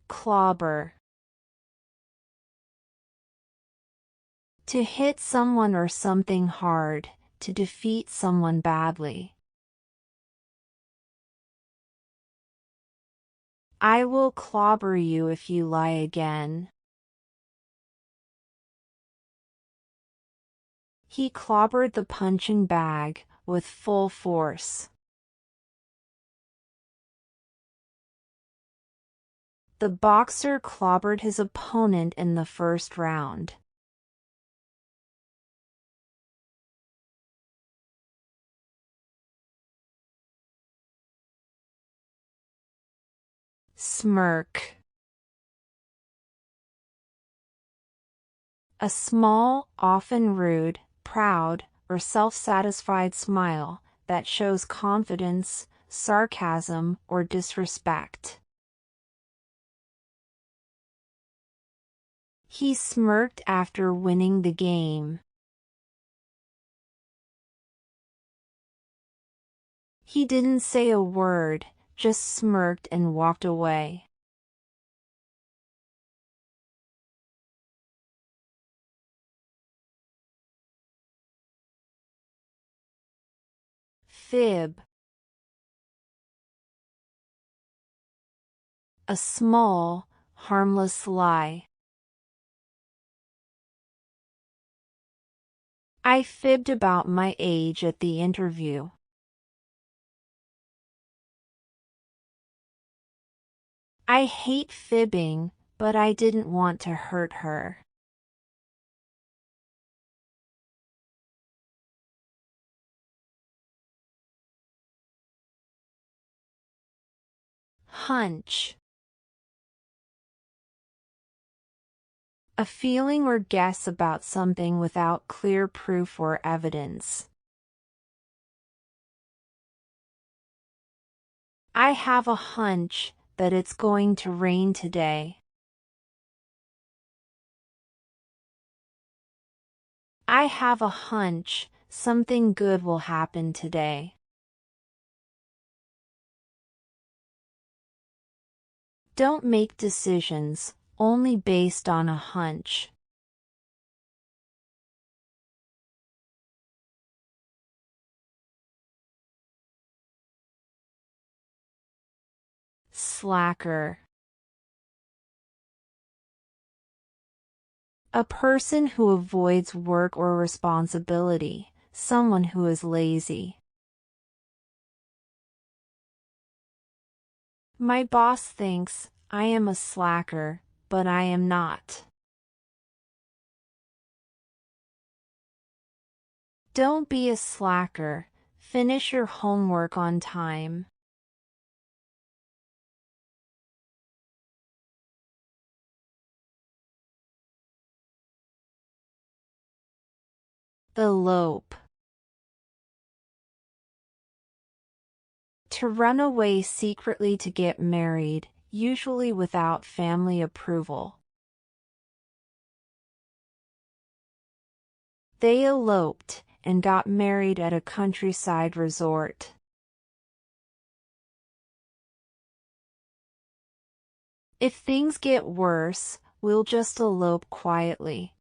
Clobber. To hit someone or something hard, to defeat someone badly. I will clobber you if you lie again. He clobbered the punching bag with full force. The boxer clobbered his opponent in the first round. Smirk. A small, often rude, proud, or self-satisfied smile that shows confidence, sarcasm, or disrespect. He smirked after winning the game. He didn't say a word, just smirked and walked away. Fib. A small, harmless lie. I fibbed about my age at the interview. I hate fibbing, but I didn't want to hurt her. Hunch. A feeling or guess about something without clear proof or evidence. I have a hunch that it's going to rain today. I have a hunch something good will happen today. Don't make decisions only based on a hunch. Slacker. A person who avoids work or responsibility, someone who is lazy. My boss thinks I am a slacker, but I am not. Don't be a slacker. Finish your homework on time. Elope. To run away secretly to get married, usually without family approval. They eloped and got married at a countryside resort. If things get worse, we'll just elope quietly.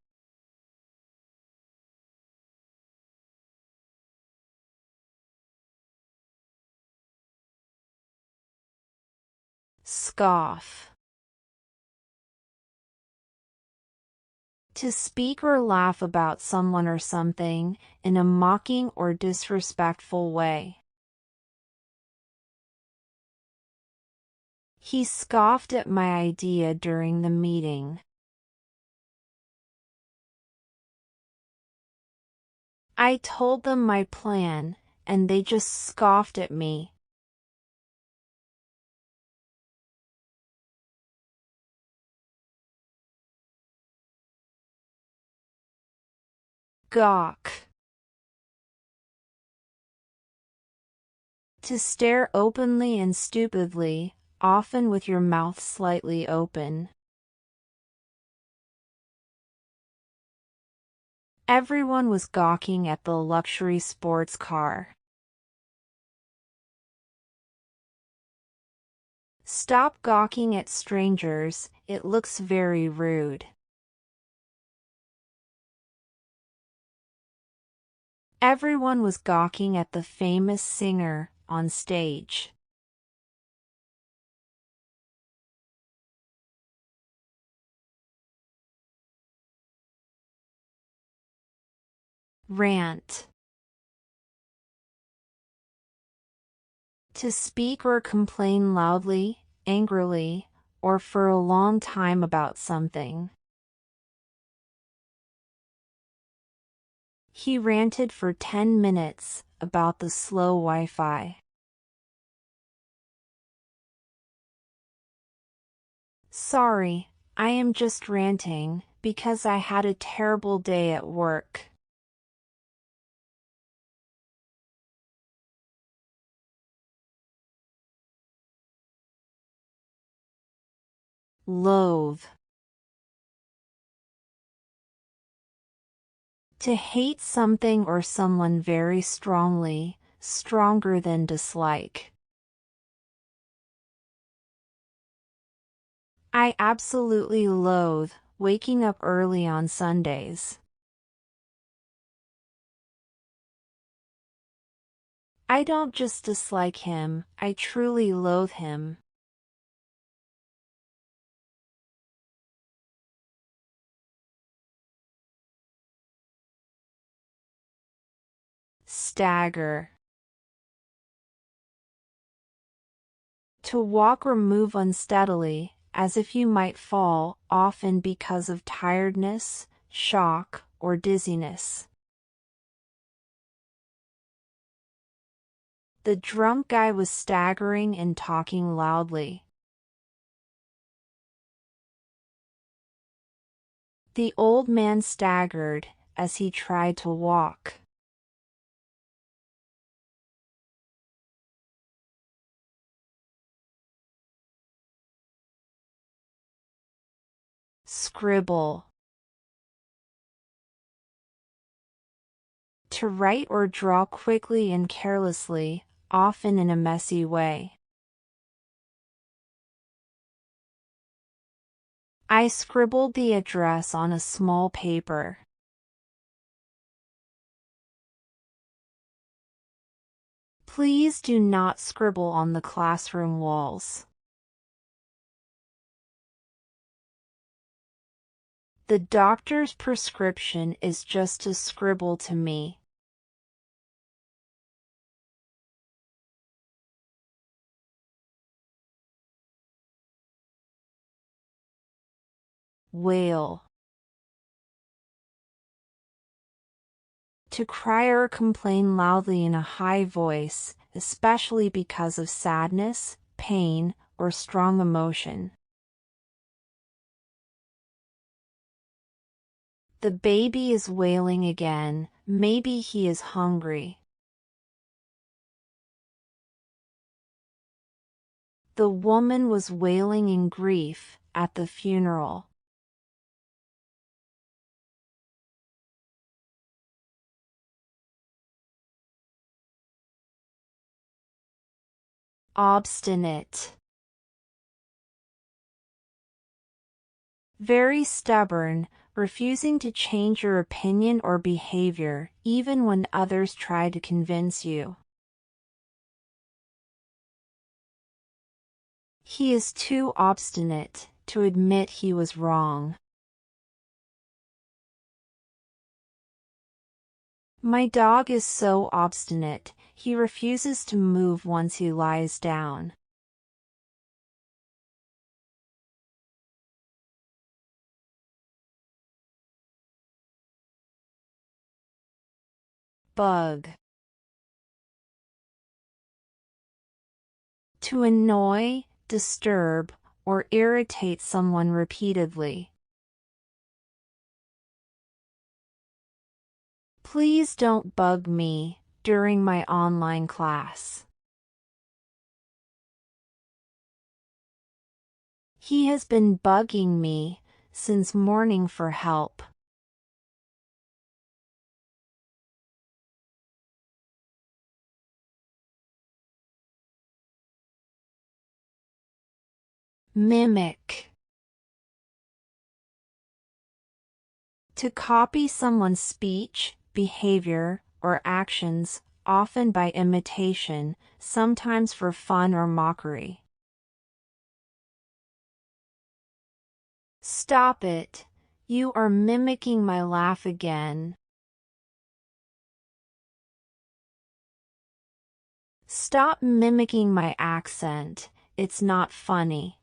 Scoff. To speak or laugh about someone or something in a mocking or disrespectful way. He scoffed at my idea during the meeting. I told them my plan, and they just scoffed at me. Gawk. To stare openly and stupidly, often with your mouth slightly open. Everyone was gawking at the luxury sports car. Stop gawking at strangers, it looks very rude. Everyone was gawking at the famous singer on stage. Rant. To speak or complain loudly, angrily, or for a long time about something. He ranted for 10 minutes about the slow Wi-Fi. Sorry, I am just ranting because I had a terrible day at work. Loathe. To hate something or someone very strongly, stronger than dislike. I absolutely loathe waking up early on Sundays. I don't just dislike him, I truly loathe him. Stagger. To walk or move unsteadily, as if you might fall, often because of tiredness, shock, or dizziness. The drunk guy was staggering and talking loudly. The old man staggered as he tried to walk. Scribble. To write or draw quickly and carelessly, often in a messy way. I scribbled the address on a small paper. Please do not scribble on the classroom walls. The doctor's prescription is just to scribble to me. Wail. To cry or complain loudly in a high voice, especially because of sadness, pain, or strong emotion. The baby is wailing again, maybe he is hungry. The woman was wailing in grief at the funeral. Obstinate. Very stubborn, refusing to change your opinion or behavior, even when others try to convince you. He is too obstinate to admit he was wrong. My dog is so obstinate, he refuses to move once he lies down. Bug. To annoy, disturb, or irritate someone repeatedly. Please don't bug me during my online class. He has been bugging me since morning for help. Mimic. To copy someone's speech, behavior, or actions, often by imitation, sometimes for fun or mockery. Stop it. You are mimicking my laugh again. Stop mimicking my accent. It's not funny.